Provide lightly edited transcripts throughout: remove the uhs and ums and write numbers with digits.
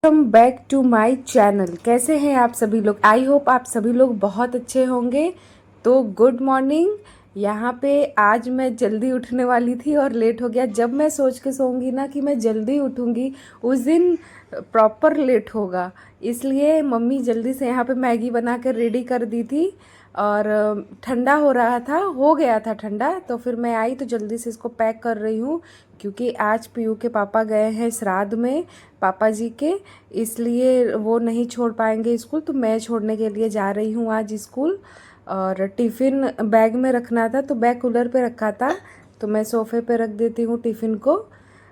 Welcome back to my channel. कैसे हैं आप सभी लोग? आई होप आप सभी लोग बहुत अच्छे होंगे। तो गुड मॉर्निंग। यहाँ पे आज मैं जल्दी उठने वाली थी और लेट हो गया। जब मैं सोच के सोऊंगी ना कि मैं जल्दी उठूंगी, उस दिन प्रॉपर लेट होगा। इसलिए मम्मी जल्दी से यहाँ पे मैगी बना कर रेडी कर दी थी और ठंडा हो रहा था, हो गया था ठंडा। तो फिर मैं आई तो जल्दी से इसको पैक कर रही हूँ, क्योंकि आज पीयू के पापा गए हैं श्राद्ध में पापा जी के, इसलिए वो नहीं छोड़ पाएंगे स्कूल। तो मैं छोड़ने के लिए जा रही हूँ आज स्कूल। और टिफ़िन बैग में रखना था, तो बैग कूलर पे रखा था, तो मैं सोफ़े पे रख देती हूँ टिफ़िन को।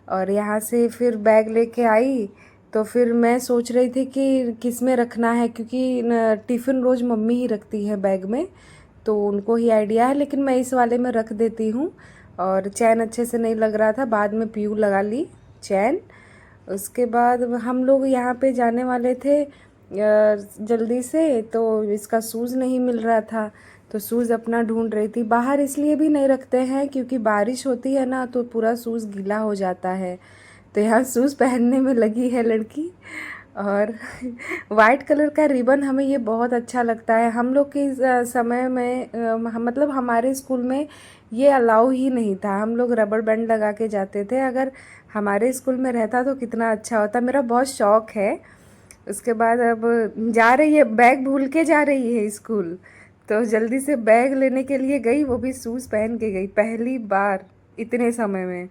और यहाँ से फिर बैग लेके आई, तो फिर मैं सोच रही थी कि किस में रखना है, क्योंकि टिफ़िन रोज़ मम्मी ही रखती है बैग में, तो उनको ही आइडिया है। लेकिन मैं इस वाले में रख देती हूँ। और चैन अच्छे से नहीं लग रहा था, बाद में पीयू लगा ली चैन। उसके बाद हम लोग यहाँ पे जाने वाले थे जल्दी से, तो इसका शूज़ नहीं मिल रहा था, तो शूज़ अपना ढूंढ रही थी। बाहर इसलिए भी नहीं रखते हैं क्योंकि बारिश होती है ना, तो पूरा शूज़ गीला हो जाता है। तो यहाँ शूज़ पहनने में लगी है लड़की। और वाइट कलर का रिबन हमें ये बहुत अच्छा लगता है। हम लोग के समय में मतलब हमारे स्कूल में ये अलाउ ही नहीं था। हम लोग रबर बैंड लगा के जाते थे। अगर हमारे स्कूल में रहता तो कितना अच्छा होता। मेरा बहुत शौक है। उसके बाद अब जा रही है, बैग भूल के जा रही है स्कूल, तो जल्दी से बैग लेने के लिए गई, वो भी शूज़ पहन के गई पहली बार इतने समय में।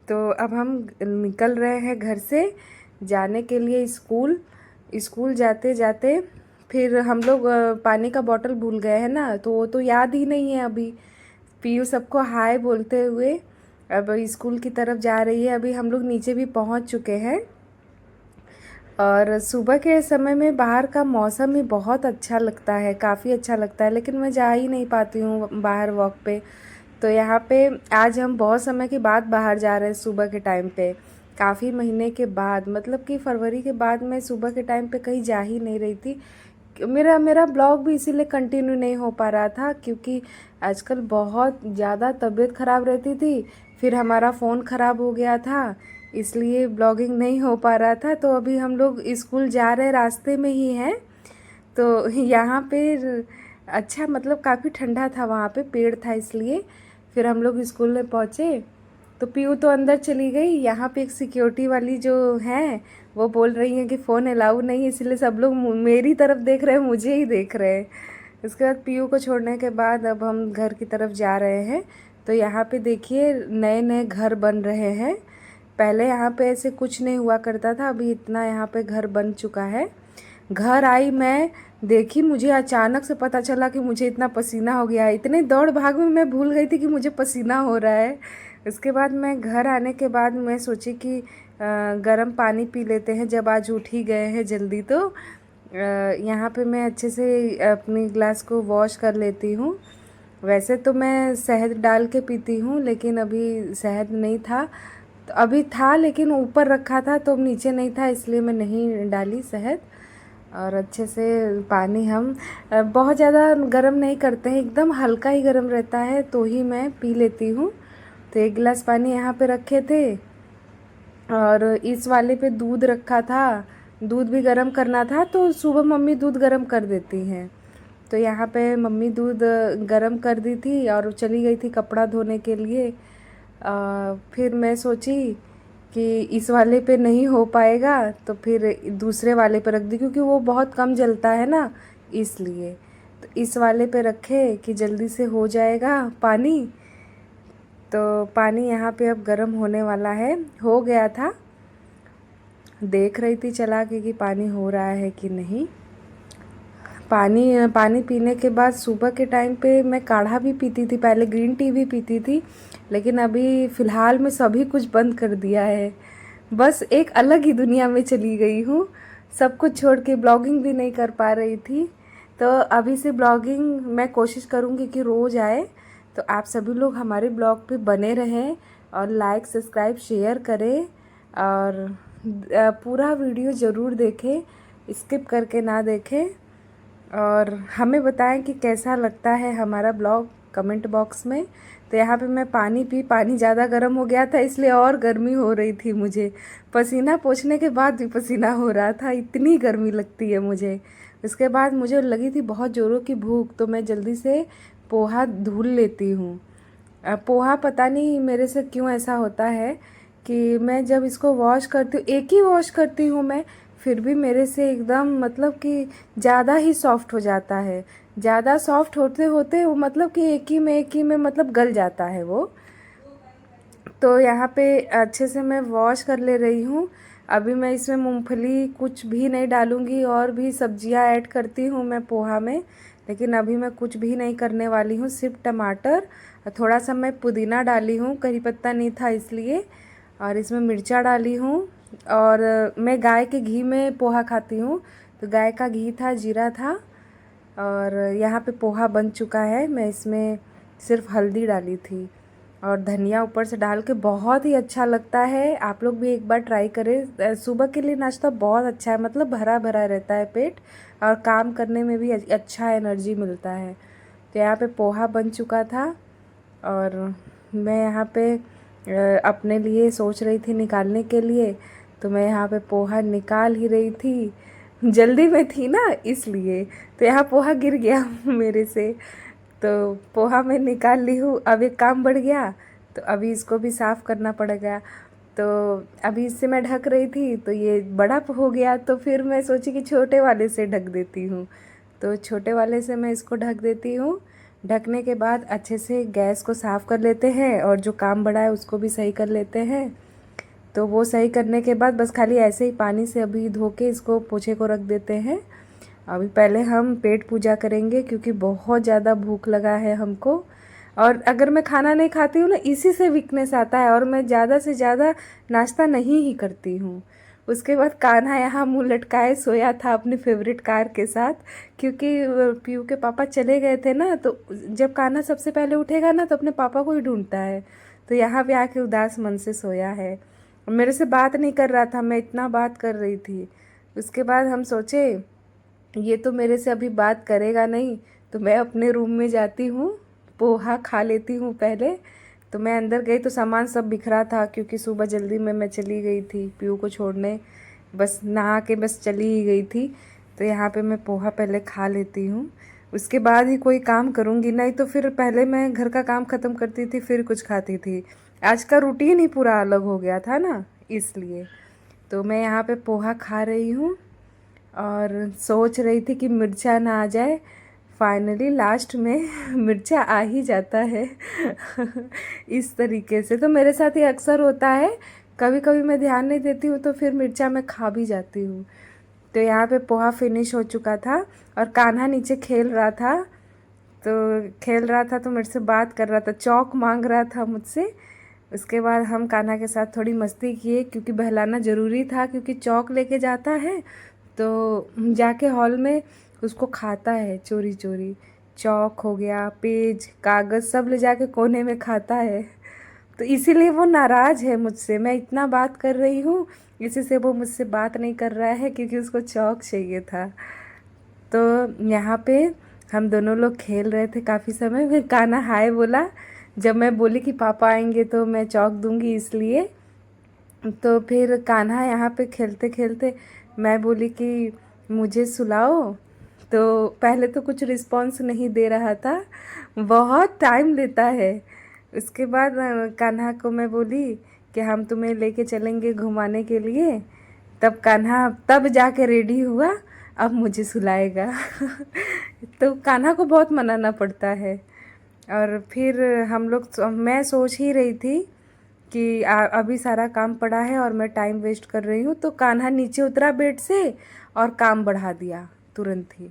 तो अब हम निकल रहे हैं घर से जाने के लिए स्कूल। स्कूल जाते जाते फिर हम लोग पानी का बॉटल भूल गए हैं ना, तो वो तो याद ही नहीं है अभी। पीयू सबको हाय बोलते हुए अब स्कूल की तरफ जा रही है। अभी हम लोग नीचे भी पहुंच चुके हैं। और सुबह के समय में बाहर का मौसम ही बहुत अच्छा लगता है, काफ़ी अच्छा लगता है, लेकिन मैं जा ही नहीं पाती हूँ बाहर वॉक पे। तो यहाँ पे आज हम बहुत समय के बाद बाहर जा रहे हैं सुबह के टाइम पे, काफ़ी महीने के बाद, मतलब कि फरवरी के बाद मैं सुबह के टाइम पे कहीं जा ही नहीं रही थी। मेरा मेरा ब्लॉग भी इसीलिए कंटिन्यू नहीं हो पा रहा था, क्योंकि आजकल बहुत ज़्यादा तबीयत ख़राब रहती थी। फिर हमारा फ़ोन ख़राब हो गया था, इसलिए ब्लॉगिंग नहीं हो पा रहा था। तो अभी हम लोग स्कूल जा रहे रास्ते में ही हैं। तो यहाँ पे अच्छा, मतलब काफ़ी ठंडा था, वहाँ पे पेड़ था, इसलिए फिर हम लोग स्कूल में पहुँचे। तो पीयू तो अंदर चली गई। यहाँ पे एक सिक्योरिटी वाली जो है वो बोल रही हैं कि फ़ोन अलाउ नहीं है, इसलिए सब लोग मेरी तरफ देख रहे हैं, मुझे ही देख रहे हैं। उसके बाद पीयू को छोड़ने के बाद अब हम घर की तरफ जा रहे हैं। तो यहाँ पे देखिए नए नए घर बन रहे हैं। पहले यहाँ पे ऐसे कुछ नहीं हुआ करता था, अभी इतना यहाँ पे घर बन चुका है। घर आई मैं, देखी, मुझे अचानक से पता चला कि मुझे इतना पसीना हो गया है। इतने दौड़ भाग में मैं भूल गई थी कि मुझे पसीना हो रहा है। उसके बाद मैं घर आने के बाद मैं सोची कि गर्म पानी पी लेते हैं, जब आज उठ ही गए हैं जल्दी। तो यहाँ पे मैं अच्छे से अपनी ग्लास को वॉश कर लेती हूँ। वैसे तो मैं शहद डाल के पीती हूँ, लेकिन अभी शहद नहीं था। तो अभी था लेकिन ऊपर रखा था, तो नीचे नहीं था, इसलिए मैं नहीं डाली शहद। और अच्छे से पानी हम बहुत ज़्यादा गर्म नहीं करते हैं, एकदम हल्का ही गर्म रहता है तो ही मैं पी लेती हूँ। तो एक गिलास पानी यहाँ पे रखे थे और इस वाले पे दूध रखा था। दूध भी गर्म करना था, तो सुबह मम्मी दूध गर्म कर देती हैं। तो यहाँ पे मम्मी दूध गर्म कर दी थी और चली गई थी कपड़ा धोने के लिए। फिर मैं सोची कि इस वाले पे नहीं हो पाएगा, तो फिर दूसरे वाले पे रख दी, क्योंकि वो बहुत कम जलता है ना, इसलिए। तो इस वाले पे रखे कि जल्दी से हो जाएगा पानी। तो पानी यहाँ पे अब गर्म होने वाला है, हो गया था। देख रही थी चला के कि पानी हो रहा है कि नहीं। पानी पीने के बाद सुबह के टाइम पे मैं काढ़ा भी पीती थी, पहले ग्रीन टी भी पीती थी, लेकिन अभी फ़िलहाल में सभी कुछ बंद कर दिया है। बस एक अलग ही दुनिया में चली गई हूँ, सब कुछ छोड़ के। ब्लॉगिंग भी नहीं कर पा रही थी, तो अभी से ब्लॉगिंग मैं कोशिश करूँगी कि रोज़ आए। तो आप सभी लोग हमारे ब्लॉग पे बने रहें और लाइक सब्सक्राइब शेयर करें, और पूरा वीडियो ज़रूर देखें, स्किप करके ना देखें। और हमें बताएं कि कैसा लगता है हमारा ब्लॉग कमेंट बॉक्स में। तो यहाँ पे मैं पानी पी, पानी ज़्यादा गर्म हो गया था इसलिए और गर्मी हो रही थी मुझे। पसीना पोंछने के बाद भी पसीना हो रहा था, इतनी गर्मी लगती है मुझे। उसके बाद मुझे लगी थी बहुत ज़ोरों की भूख, तो मैं जल्दी से पोहा धुल लेती हूँ। पोहा पता नहीं मेरे से क्यों ऐसा होता है कि मैं जब इसको वॉश करती हूँ, एक ही वॉश करती हूँ मैं, फिर भी मेरे से एकदम मतलब कि ज़्यादा ही सॉफ्ट हो जाता है। ज़्यादा सॉफ्ट होते होते वो मतलब कि एक ही में मतलब गल जाता है वो। तो यहाँ पे अच्छे से मैं वॉश कर ले रही हूँ। अभी मैं इसमें मूंगफली कुछ भी नहीं डालूँगी, और भी सब्जियाँ ऐड करती हूँ मैं पोहा में, लेकिन अभी मैं कुछ भी नहीं करने वाली हूँ, सिर्फ टमाटर और थोड़ा सा मैं पुदीना डाली हूँ, करी पत्ता नहीं था इसलिए, और इसमें मिर्चा डाली हूँ। और मैं गाय के घी में पोहा खाती हूँ, तो गाय का घी था, जीरा था। और यहाँ पे पोहा बन चुका है। मैं इसमें सिर्फ हल्दी डाली थी और धनिया ऊपर से डाल के, बहुत ही अच्छा लगता है। आप लोग भी एक बार ट्राई करें। सुबह के लिए नाश्ता बहुत अच्छा है, मतलब भरा भरा रहता है पेट, और काम करने में भी अच्छा एनर्जी मिलता है। तो यहाँ पे पोहा बन चुका था और मैं यहाँ पे अपने लिए सोच रही थी निकालने के लिए, तो मैं यहाँ पे पोहा निकाल ही रही थी, जल्दी में थी ना इसलिए। तो यहाँ पोहा गिर गया मेरे से, तो पोहा मैं निकाल ली हूँ। अब एक काम बढ़ गया, तो अभी इसको भी साफ़ करना पड़ेगा। तो अभी इससे मैं ढक रही थी तो ये बड़ा हो गया, तो फिर मैं सोची कि छोटे वाले से ढक देती हूँ। तो छोटे वाले से मैं इसको ढक देती हूँ। ढकने के बाद अच्छे से गैस को साफ़ कर लेते हैं, और जो काम बढ़ा है उसको भी सही कर लेते हैं। तो वो सही करने के बाद बस खाली ऐसे ही पानी से अभी धो के इसको पोछे को रख देते हैं। अभी पहले हम पेट पूजा करेंगे, क्योंकि बहुत ज़्यादा भूख लगा है हमको। और अगर मैं खाना नहीं खाती हूँ ना, इसी से वीकनेस आता है, और मैं ज़्यादा से ज़्यादा नाश्ता नहीं ही करती हूँ। उसके बाद कान्हा यहाँ मुँह लटकाए सोया था अपने फेवरेट कार के साथ, क्योंकि पीयू के पापा चले गए थे ना, तो जब कान्हा सबसे पहले उठेगा ना तो अपने पापा को ही ढूंढता है। तो यहाँ पे आके उदास मन से सोया है, मेरे से बात नहीं कर रहा था, मैं इतना बात कर रही थी। उसके बाद हम सोचे ये तो मेरे से अभी बात करेगा नहीं, तो मैं अपने रूम में जाती हूँ, पोहा खा लेती हूँ पहले। तो मैं अंदर गई तो सामान सब बिखरा था, क्योंकि सुबह जल्दी में मैं चली गई थी पीयू को छोड़ने, बस नहा के बस चली ही गई थी। तो यहाँ पे मैं पोहा पहले खा लेती हूँ, उसके बाद ही कोई काम करूँगी, नहीं तो फिर पहले मैं घर का काम ख़त्म करती थी फिर कुछ खाती थी। आज का रूटीन ही पूरा अलग हो गया था ना, इसलिए। तो मैं यहाँ पे पोहा खा रही हूँ और सोच रही थी कि मिर्चा ना आ जाए। फाइनली लास्ट में मिर्चा आ ही जाता है इस तरीके से तो मेरे साथ ये अक्सर होता है। कभी कभी मैं ध्यान नहीं देती हूँ तो फिर मिर्चा मैं खा भी जाती हूँ। तो यहाँ पे पोहा फिनिश हो चुका था और कान्हा नीचे खेल रहा था, तो मेरे से बात कर रहा था, चौक मांग रहा था मुझसे। उसके बाद हम कान्हा के साथ थोड़ी मस्ती किए, क्योंकि बहलाना ज़रूरी था, क्योंकि चौक लेके जाता है तो जाके हॉल में उसको खाता है चोरी चोरी। चौक हो गया, पेज, कागज़ सब ले जाके कोने में खाता है। तो इसीलिए वो नाराज़ है मुझसे, मैं इतना बात कर रही हूँ इसी से वो मुझसे बात नहीं कर रहा है, क्योंकि उसको चौक चाहिए था। तो यहाँ पे हम दोनों लोग खेल रहे थे काफ़ी समय, फिर कान्हा हाय बोला। जब मैं बोली कि पापा आएंगे तो मैं चौक दूंगी इसलिए, तो फिर कान्हा यहाँ पे खेलते खेलते मैं बोली कि मुझे सुलाओ, तो पहले तो कुछ रिस्पॉन्स नहीं दे रहा था, बहुत टाइम लेता है। उसके बाद कान्हा को मैं बोली कि हम तुम्हें लेके चलेंगे घुमाने के लिए, तब कान्हा तब जाके रेडी हुआ, अब मुझे सुलाएगा तो कान्हा को बहुत मनाना पड़ता है। और फिर हम लोग, मैं सोच ही रही थी कि अभी सारा काम पड़ा है और मैं टाइम वेस्ट कर रही हूँ, तो कान्हा नीचे उतरा बेड से और काम बढ़ा दिया, तुरंत ही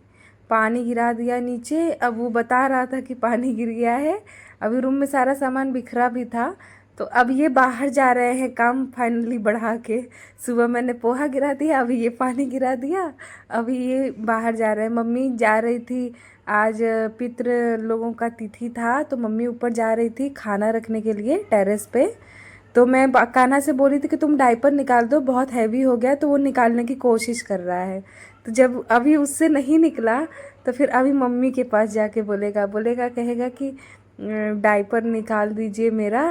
पानी गिरा दिया नीचे। अब वो बता रहा था कि पानी गिर गया है, अभी रूम में सारा सामान बिखरा भी था। तो अब ये बाहर जा रहे हैं काम फाइनली बढ़ा के, सुबह मैंने पोहा गिरा दिया, अभी ये पानी गिरा दिया, अभी ये बाहर जा रहे हैं। मम्मी जा रही थी, आज पितृ लोगों का तिथि था, तो मम्मी ऊपर जा रही थी खाना रखने के लिए टेरेस पे। तो मैं कान्हा से बोली थी कि तुम डायपर निकाल दो, बहुत हैवी हो गया, तो वो निकालने की कोशिश कर रहा है। तो जब अभी उससे नहीं निकला तो फिर अभी मम्मी के पास जाके बोलेगा, कहेगा कि डायपर निकाल दीजिए मेरा,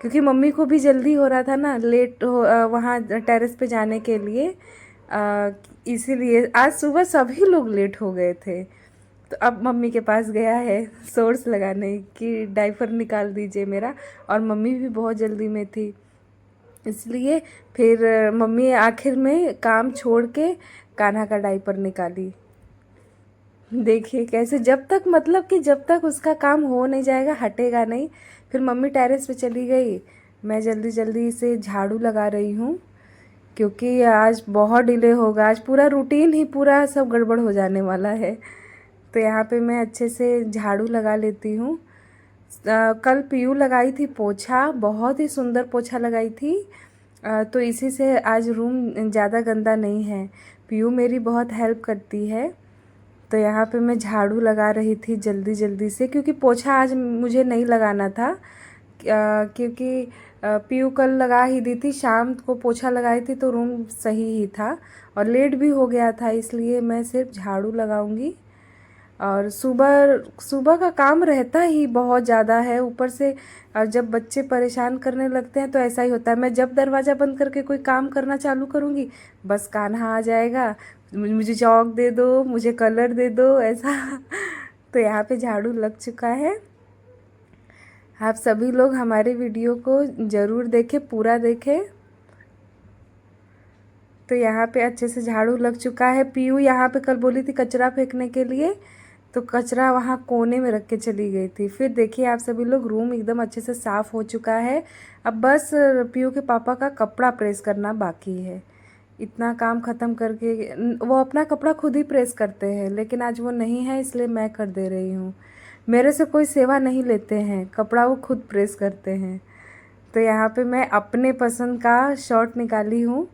क्योंकि मम्मी को भी जल्दी हो रहा था ना, लेट हो वहाँ टेरेस पे जाने के लिए। इसीलिए आज सुबह सभी लोग लेट हो गए थे। तो अब मम्मी के पास गया है सोर्स लगाने कि डायपर निकाल दीजिए मेरा, और मम्मी भी बहुत जल्दी में थी, इसलिए फिर मम्मी आखिर में काम छोड़ के कान्हा का डायपर निकाली। देखिए कैसे, जब तक मतलब कि जब तक उसका काम हो नहीं जाएगा हटेगा नहीं। फिर मम्मी टेरेस पे चली गई, मैं जल्दी जल्दी से झाड़ू लगा रही हूँ, क्योंकि आज बहुत डिले होगा, आज पूरा रूटीन ही पूरा सब गड़बड़ हो जाने वाला है। तो यहाँ पे मैं अच्छे से झाड़ू लगा लेती हूँ। कल पीयू लगाई थी पोछा, बहुत ही सुंदर पोछा लगाई थी। तो इसी से आज रूम ज़्यादा गंदा नहीं है। पीयू मेरी बहुत हेल्प करती है। तो यहाँ पे मैं झाड़ू लगा रही थी जल्दी जल्दी से, क्योंकि पोछा आज मुझे नहीं लगाना था, क्योंकि पीयू कल लगा ही दी थी, शाम को पोछा लगाई थी तो रूम सही ही था, और लेट भी हो गया था, इसलिए मैं सिर्फ झाड़ू लगाऊंगी। और सुबह सुबह का काम रहता ही बहुत ज़्यादा है, ऊपर से जब बच्चे परेशान करने लगते हैं तो ऐसा ही होता है। मैं जब दरवाज़ा बंद करके कोई काम करना चालू करूँगी, बस कान्हा आ जाएगा, मुझे चौक दे दो, मुझे कलर दे दो, ऐसा। तो यहाँ पे झाड़ू लग चुका है। आप सभी लोग हमारे वीडियो को ज़रूर देखें, पूरा देखें। तो यहाँ पे अच्छे से झाड़ू लग चुका है। पीयू यहाँ पे कल बोली थी कचरा फेंकने के लिए, तो कचरा वहाँ कोने में रख के चली गई थी। फिर देखिए आप सभी लोग, रूम एकदम अच्छे से साफ़ हो चुका है। अब बस पीयू के पापा का कपड़ा प्रेस करना बाकी है। इतना काम ख़त्म करके वो अपना कपड़ा खुद ही प्रेस करते हैं, लेकिन आज वो नहीं है इसलिए मैं कर दे रही हूँ। मेरे से कोई सेवा नहीं लेते हैं, कपड़ा वो खुद प्रेस करते हैं। तो यहाँ पे मैं अपने पसंद का शर्ट निकाली हूँ।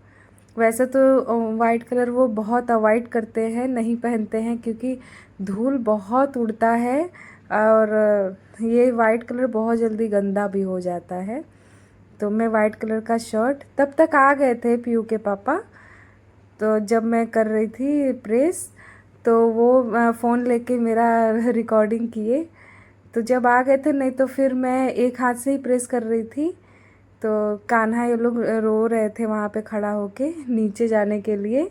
वैसे तो वाइट कलर वो बहुत अवॉइड करते हैं, नहीं पहनते हैं, क्योंकि धूल बहुत उड़ता है, और ये वाइट कलर बहुत जल्दी गंदा भी हो जाता है। तो मैं वाइट कलर का शर्ट, तब तक आ गए थे पीयू के पापा, तो जब मैं कर रही थी प्रेस तो वो फ़ोन लेके मेरा रिकॉर्डिंग किए। तो जब आ गए थे, नहीं तो फिर मैं एक हाथ से ही प्रेस कर रही थी। तो कान्हा ये लोग रो रहे थे वहाँ पे खड़ा होके नीचे जाने के लिए,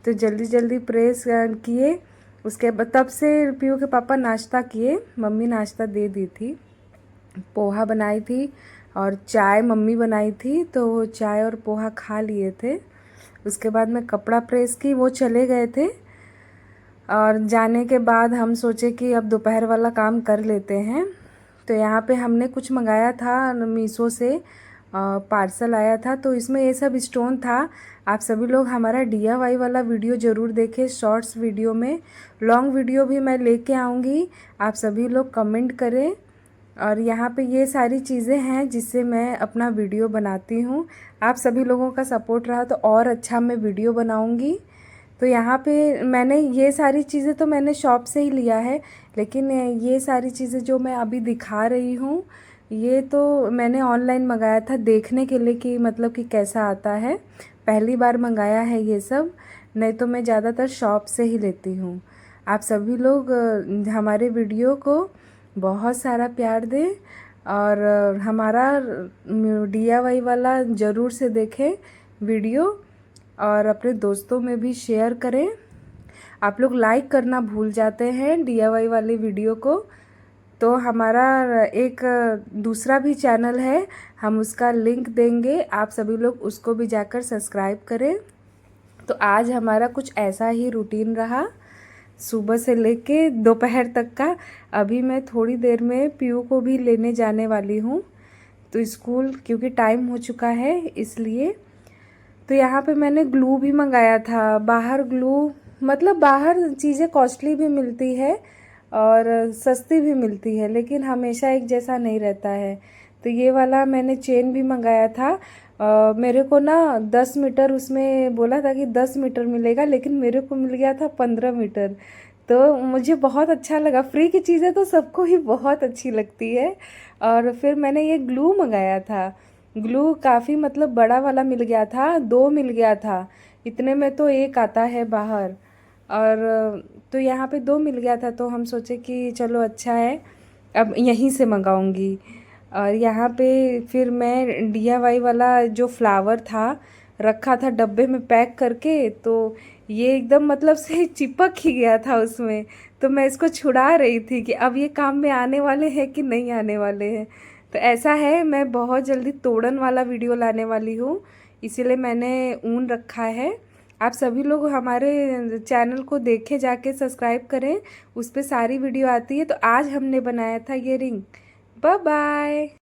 तो जल्दी जल्दी प्रेस किए। उसके बाद तब से पीयू के पापा नाश्ता किए, मम्मी नाश्ता दे दी थी, पोहा बनाई थी और चाय मम्मी बनाई थी, तो वो चाय और पोहा खा लिए थे। उसके बाद मैं कपड़ा प्रेस की, वो चले गए थे, और जाने के बाद हम सोचे कि अब दोपहर वाला काम कर लेते हैं। तो यहाँ पे हमने कुछ मंगाया था मीशो से, पार्सल आया था, तो इसमें ये सब स्टोन था। आप सभी लोग हमारा DIY वाला वीडियो ज़रूर देखें, शॉर्ट्स वीडियो में। लॉन्ग वीडियो भी मैं लेके आऊँगी, आप सभी लोग कमेंट करें। और यहाँ पे ये सारी चीज़ें हैं जिससे मैं अपना वीडियो बनाती हूँ। आप सभी लोगों का सपोर्ट रहा तो और अच्छा मैं वीडियो बनाऊँगी। तो यहाँ पे मैंने ये सारी चीज़ें तो मैंने शॉप से ही लिया है, लेकिन ये सारी चीज़ें जो मैं अभी दिखा रही हूँ, ये तो मैंने ऑनलाइन मंगाया था देखने के लिए कि मतलब कि कैसा आता है। पहली बार मंगाया है ये सब, नहीं तो मैं ज़्यादातर शॉप से ही लेती हूँ। आप सभी लोग हमारे वीडियो को बहुत सारा प्यार दें, और हमारा DIY वाला ज़रूर से देखें वीडियो, और अपने दोस्तों में भी शेयर करें। आप लोग लाइक करना भूल जाते हैं DIY वाले वीडियो को। तो हमारा एक दूसरा भी चैनल है, हम उसका लिंक देंगे, आप सभी लोग उसको भी जाकर सब्सक्राइब करें। तो आज हमारा कुछ ऐसा ही रूटीन रहा, सुबह से लेके दोपहर तक का। अभी मैं थोड़ी देर में पीयू को भी लेने जाने वाली हूँ, तो स्कूल क्योंकि टाइम हो चुका है इसलिए। तो यहाँ पे मैंने ग्लू भी मंगाया था, बाहर ग्लू मतलब बाहर चीज़ें कॉस्टली भी मिलती है और सस्ती भी मिलती है, लेकिन हमेशा एक जैसा नहीं रहता है। तो ये वाला मैंने चेन भी मंगाया था। मेरे को ना 10 मीटर उसमें बोला था कि 10 मीटर मिलेगा, लेकिन मेरे को मिल गया था 15 मीटर। तो मुझे बहुत अच्छा लगा, फ्री की चीज़ें तो सबको ही बहुत अच्छी लगती है। और फिर मैंने ये ग्लू मंगाया था, ग्लू काफ़ी मतलब बड़ा वाला मिल गया था, 2 मिल गया था, इतने में तो एक आता है बाहर। और तो यहाँ पे 2 मिल गया था, तो हम सोचे कि चलो अच्छा है। अब यहीं से मंगाऊंगी। और यहाँ पे फिर मैं DIY वाला जो फ्लावर था रखा था डब्बे में पैक करके, तो ये एकदम मतलब से चिपक ही गया था उसमें। तो मैं इसको छुड़ा रही थी कि अब ये काम में आने वाले हैं कि नहीं आने वाले हैं। तो ऐसा है, मैं बहुत जल्दी तोड़न वाला वीडियो लाने वाली हूँ, इसीलिए मैंने ऊन रखा है। आप सभी लोग हमारे चैनल को देखे, जाके सब्सक्राइब करें, उस पर सारी वीडियो आती है। तो आज हमने बनाया था ये रिंग। Bye bye.